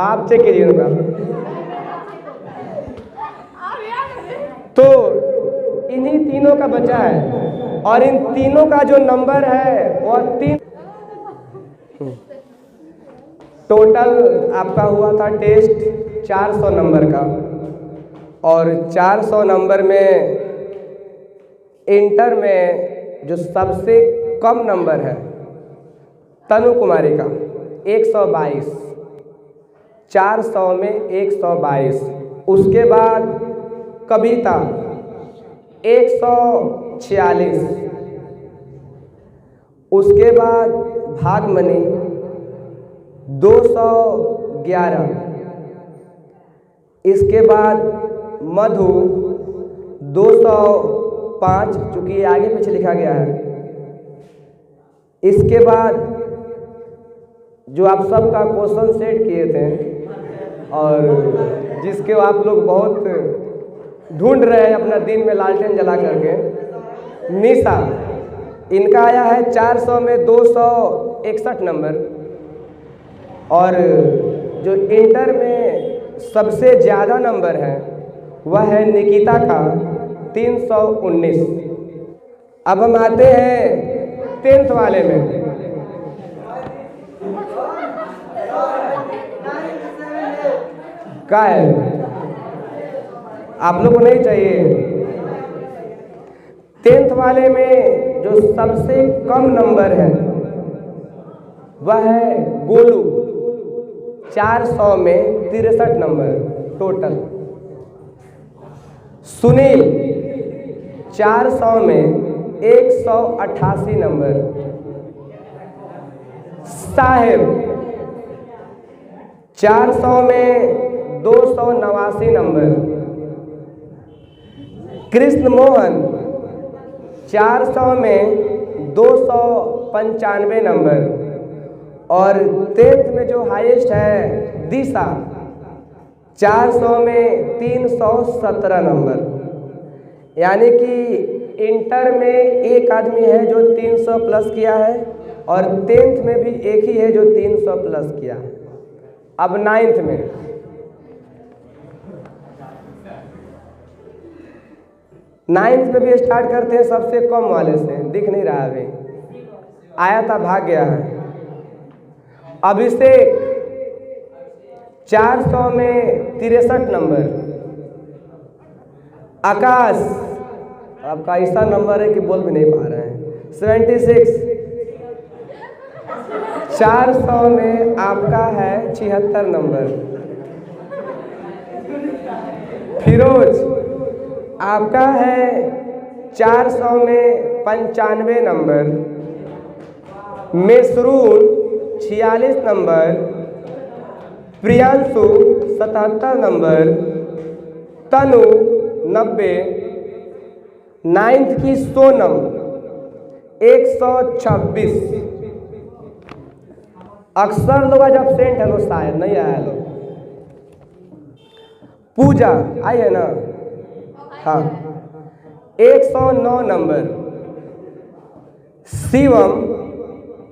आप चेक कीजिए उनका। तो इन्हीं तीनों का बचा है और इन तीनों का जो नंबर है वो 3। टोटल आपका हुआ था टेस्ट 400 नंबर का, और 400 नंबर में इंटर में जो सबसे कम नंबर है तनु कुमारी का 122, 400 में 122। उसके बाद कविता 146, उसके बाद भागमनी 211, इसके बाद मधु 205, चूँकि ये आगे पीछे लिखा गया है। इसके बाद जो आप सबका क्वेश्चन सेट किए थे और जिसके आप लोग बहुत ढूंढ रहे हैं अपना दिन में लालटेन जला करके, निशा, इनका आया है 400 में 261 नंबर। और जो इंटर में सबसे ज़्यादा नंबर है वह है निकिता का 319। अब हम आते हैं 10th वाले में। क्या है, आप लोग को नहीं चाहिए? 10th वाले में जो सबसे कम नंबर है वह है गोलू, 400 में 63 नंबर टोटल। सुनील 400 में 188 नंबर। साहिब 400 में 289 नंबर। कृष्ण मोहन 400 में 295 नंबर। और 10th में जो हाईएस्ट है दिशा, 400 में 317 नंबर। यानी कि इंटर में एक आदमी है जो 300 प्लस किया है और 10th में भी एक ही है जो 300 प्लस किया है। अब 9th में भी स्टार्ट करते हैं सबसे कम वाले से। दिख नहीं रहा अभी, आया था भाग गया है। अभिषेक 400 में 63 नंबर। आकाश, आपका ऐसा नंबर है कि बोल भी नहीं पा रहे हैं, 76। 400 में आपका है 76 नंबर। फिरोज आपका है 400 में 95 नंबर। मेसरून 46 नंबर। प्रियांशु 77 नंबर। तनु 90। 9th की सोनम 126। अक्सर लोग आज एब्सेंट है, लोग शायद नहीं आया लोग। पूजा आई है ना, हाँ, 109 नंबर। शिवम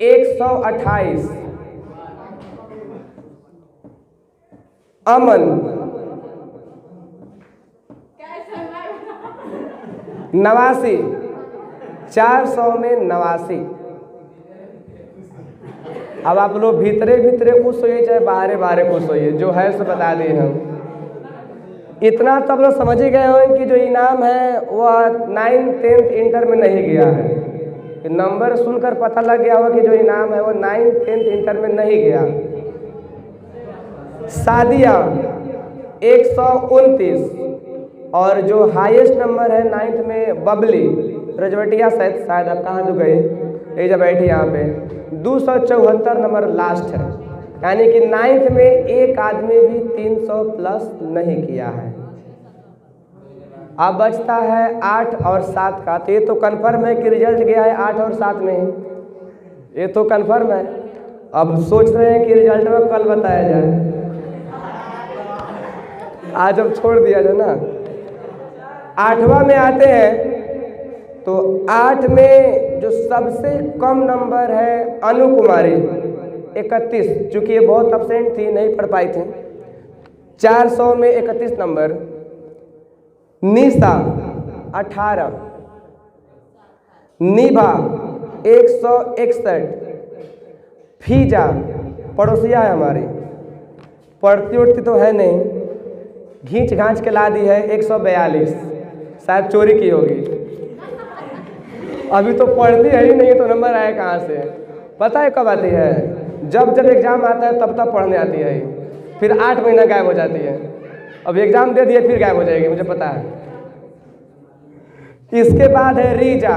128। अमन 89। 400 में 89। अब आप लोग भीतरे भीतरे खुश होइए चाहे बाहरे बाहरे खुश होइए, जो है सो बता दिए हम। इतना तब लोग समझ ही गए हो कि जो इनाम है वह 9th 10th इंटर में नहीं गया है। नंबर सुनकर पता लग गया होगा कि जो इनाम है वो 9th 10th इंटर में नहीं गया। सादिया 129। और जो हाईएस्ट नंबर है 9th में बबली रजवटिया, शायद आप कहाँ तो गए, ये जब बैठी यहाँ पे, 274 नंबर लास्ट है। यानी कि 9th में एक आदमी भी 300 प्लस नहीं किया है। अब बचता है 8 और 7 का। तो ये तो कन्फर्म है कि रिजल्ट गया है 8 और 7 में ही, ये तो कन्फर्म है। अब सोच रहे हैं कि रिजल्ट में कल बताया जाए, आज अब छोड़ दिया जाए ना। 8वां में आते हैं तो 8 में जो सबसे कम नंबर है अनु कुमारी, 31, चूँकि ये बहुत एब्सेंट थी, नहीं पढ़ पाई थी। 400 में 31 नंबर। निशा 18, निभा 161, फीजा पड़ोसिया है हमारी, पढ़ती उठती तो है नहीं, घींच घांच के ला दी है 142, शायद चोरी की होगी। अभी तो पढ़ती है ही नहीं तो नंबर आए कहाँ से? पता है कब आती है? जब एग्ज़ाम आता है तब पढ़ने आती है, फिर 8 महीना गायब हो जाती है। अब एग्ज़ाम दे दिए फिर गायब हो जाएगी, मुझे पता है। इसके बाद है रीजा,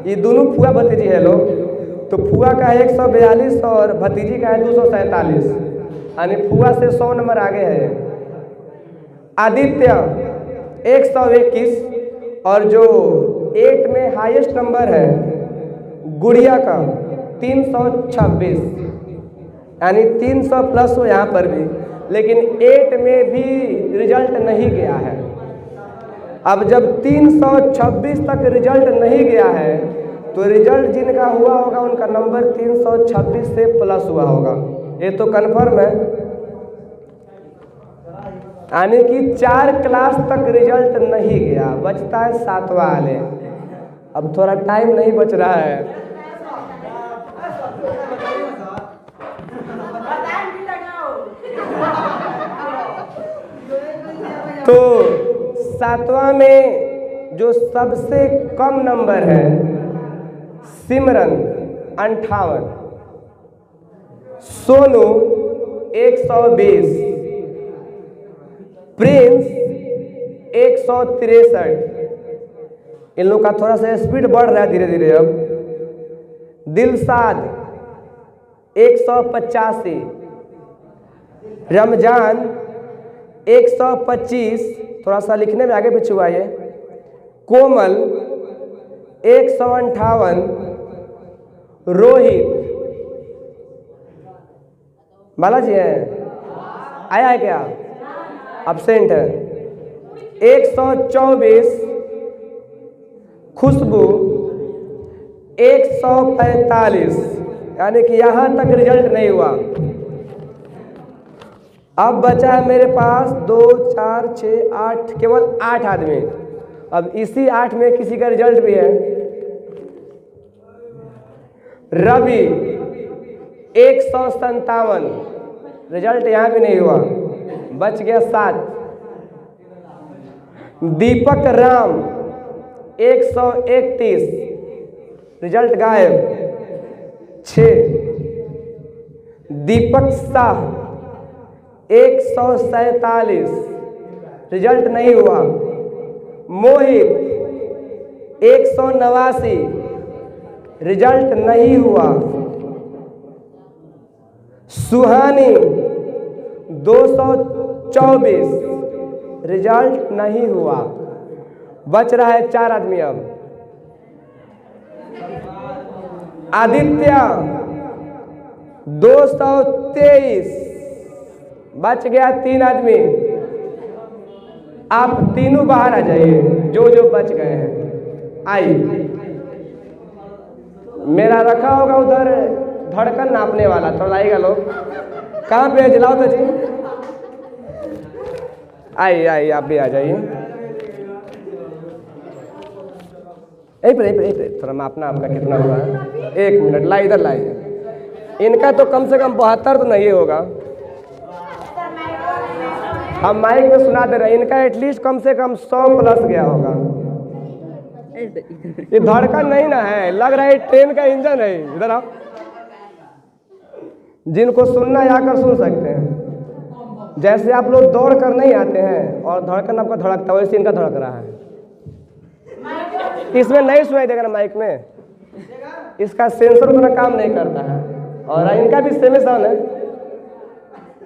ये दोनों फुआ भतीजी है लोग। तो फुआ का है 142 और भतीजी का है 247, यानी फुआ से 100 नंबर आगे है। आदित्य 121 और जो 8 में हाईएस्ट नंबर है गुड़िया का 326, यानी 300 प्लस हो यहाँ पर भी, लेकिन 8 में भी रिजल्ट नहीं गया है। अब जब 326 तक रिजल्ट नहीं गया है तो रिजल्ट जिनका हुआ होगा उनका नंबर 326 से प्लस हुआ होगा, ये तो कन्फर्म है। यानी कि 4 क्लास तक रिजल्ट नहीं गया, बचता है 7वां वाले। अब थोड़ा टाइम नहीं बच रहा है, तो 7वां में जो सबसे कम नंबर है सिमरन 58, सोनू 120, प्रिंस 163। इन लोग का थोड़ा सा स्पीड बढ़ रहा है धीरे धीरे। अब दिलशाद 185, रमजान 125, थोड़ा सा लिखने में आगे पीछे हुआ ये। कोमल 158, रोहित बालाजी है, आया है क्या? एब्सेंट है। 124, खुशबू 145, यानी कि यहाँ तक रिजल्ट नहीं हुआ। अब बचा है मेरे पास 2, 4, 6, 8, केवल 8 आदमी। अब इसी 8 में किसी का रिजल्ट भी है। रवि 157, रिजल्ट यहाँ भी नहीं हुआ, बच गया 7। दीपक राम 131, रिजल्ट गायब 6। दीपक शाह 147, रिजल्ट नहीं हुआ। मोहित 189, रिजल्ट नहीं हुआ। सुहानी 224, रिजल्ट नहीं हुआ। बच रहा है 4 आदमी। अब आदित्य 223, बच गया 3 आदमी। आप तीनों बाहर आ जाइए जो जो बच गए हैं। आइए, मेरा रखा होगा उधर धड़कन नापने वाला, थोड़ा आइएगा लोग। कहाँ पे जलाओ तो जी। आइए आइए, आप भी आ जाइए। यहीं थोड़ा मापना आपका कितना हुआ है। 1 मिनट, ला इधर लाइए। इनका तो कम से कम 72 तो नहीं होगा। हम माइक में सुना दे रहे हैं, इनका एटलीस्ट कम से कम 100 प्लस गया होगा। ये धड़कन नहीं ना है, लग रहा है ट्रेन का इंजन है। इधर आओ, जिनको सुनना है आकर सुन सकते हैं। जैसे आप लोग दौड़ कर नहीं आते हैं और धड़कन आपका धड़कता है, वैसे इनका धड़क रहा है। इसमें नहीं सुनाई देगा ना माइक में, इसका सेंसर उतना काम नहीं करता है। और इनका भी सेम साउंड है।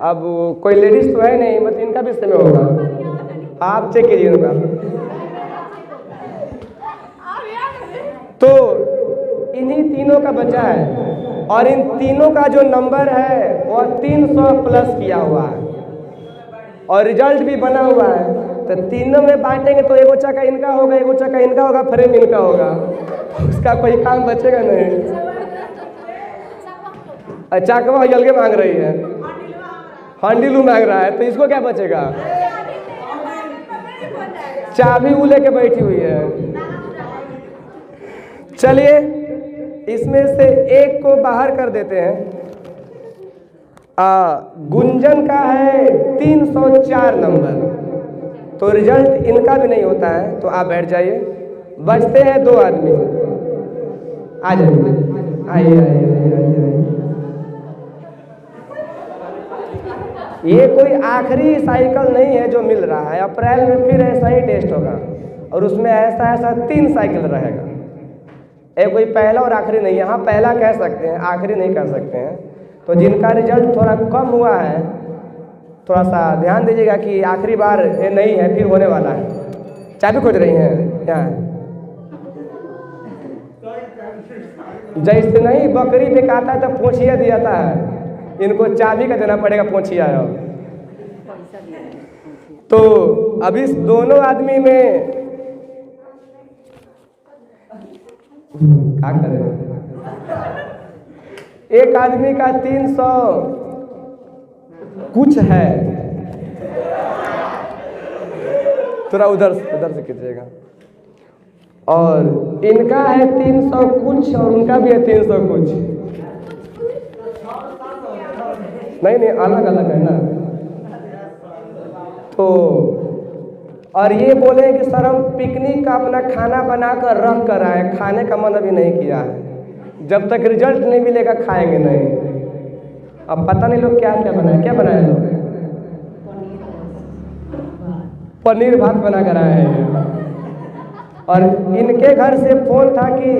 अब कोई लेडीज तो है नहीं, मतलब इनका भी सेम होगा। आप चेक कीजिए इनका। तो इन्हीं तीनों का बचा है और इन तीनों का जो नंबर है वह 300 प्लस किया हुआ है और रिजल्ट भी बना हुआ है। तो तीनों में बांटेंगे तो एगो चक्का इनका होगा, एगो चक्का इनका होगा, फ्रेम इनका होगा। उसका कोई काम बचेगा नहीं। चाकवा अलगे मांग रही है, हंडिलू मांग रहा है, तो इसको क्या बचेगा? चाबी वो लेके बैठी हुई है। चलिए इसमें से एक को बाहर कर देते हैं। गुंजन का है 304 नंबर, तो रिजल्ट इनका भी नहीं होता है, तो आप बैठ जाइए। बचते हैं 2 आदमी। आ जाइए, आइए आइए आइए। ये कोई आखिरी साइकिल नहीं है जो मिल रहा है, अप्रैल में फिर ऐसा ही टेस्ट होगा और उसमें ऐसा ऐसा 3 साइकिल रहेगा। ये कोई पहला और आखिरी नहीं, यहाँ पहला कह सकते हैं, आखिरी नहीं कह सकते हैं। तो जिनका रिजल्ट थोड़ा कम हुआ है, थोड़ा सा ध्यान दीजिएगा कि आखिरी बार ये नहीं है, फिर होने वाला है। चाबी खोज रही हैं यहाँ? जैसे नहीं बकरी पे काटा है तो पोंछिया दिया था, इनको चाबी का देना पड़ेगा पोंछिया। तो अभी दोनों आदमी में क्या करें? एक आदमी का 300 कुछ है, थोड़ा उधर से कीजिएगा, और इनका है 300 कुछ और उनका भी है 300 कुछ। नहीं अलग अलग है ना। तो और ये बोले कि सर हम पिकनिक का अपना खाना बनाकर रख कर आए, खाने का मन अभी नहीं किया है, जब तक रिजल्ट नहीं मिलेगा खाएंगे नहीं। अब पता नहीं लोग क्या क्या बनाए, क्या बनाए लोग? पनीर भात बना कर आए हैं। और इनके घर से फोन था कि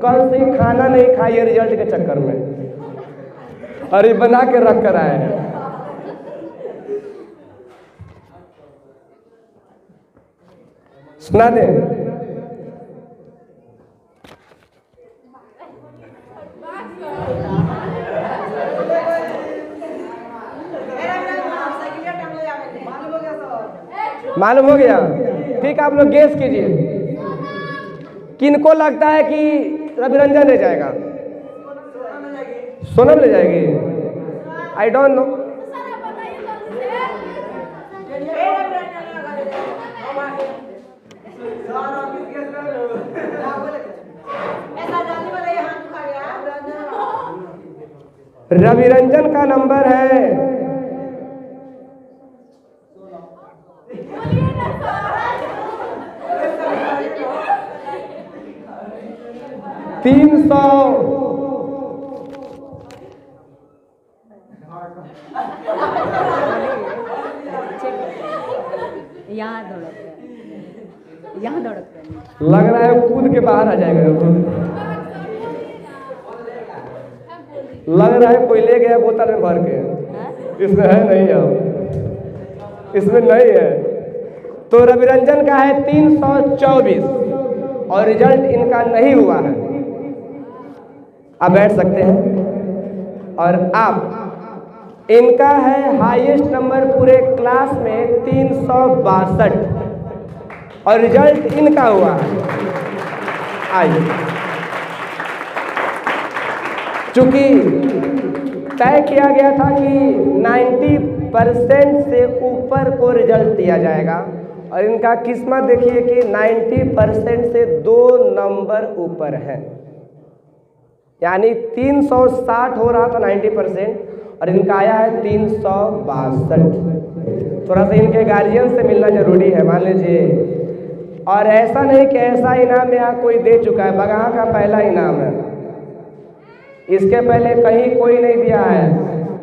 कल से खाना नहीं खाइए रिजल्ट के चक्कर में, और ये बना के रख कर आए हैं। सुना दे। मालूम हो गया? ठीक, आप लोग गेस कीजिए किनको लगता है कि रविरंजन ले जाएगा? सोनम ले जाएगी? I don't know. रविरंजन का नंबर है 300। यहाँ धड़क लग रहा है कूद के बाहर आ जाएगा। लग रहा है कोई ले गया बोतल में भर के, इसमें है नहीं, अब इसमें नहीं है। तो रविरंजन का है 324 और रिजल्ट इनका नहीं हुआ है। आप बैठ सकते हैं। और आप इनका है हाईएस्ट नंबर पूरे क्लास में 362 और रिजल्ट इनका हुआ है। आइए, चूंकि तय किया गया था कि 90% से ऊपर को रिजल्ट दिया जाएगा, और इनका किस्मत देखिए कि 90% से 2 नंबर ऊपर है, यानी 360 हो रहा था 90%, और इनका आया है 362। थोड़ा सा इनके गार्जियन से मिलना जरूरी है, मान लीजिए। और ऐसा नहीं कि ऐसा इनाम यहाँ कोई दे चुका है, बगहा का पहला इनाम है, इसके पहले कहीं कोई नहीं दिया है।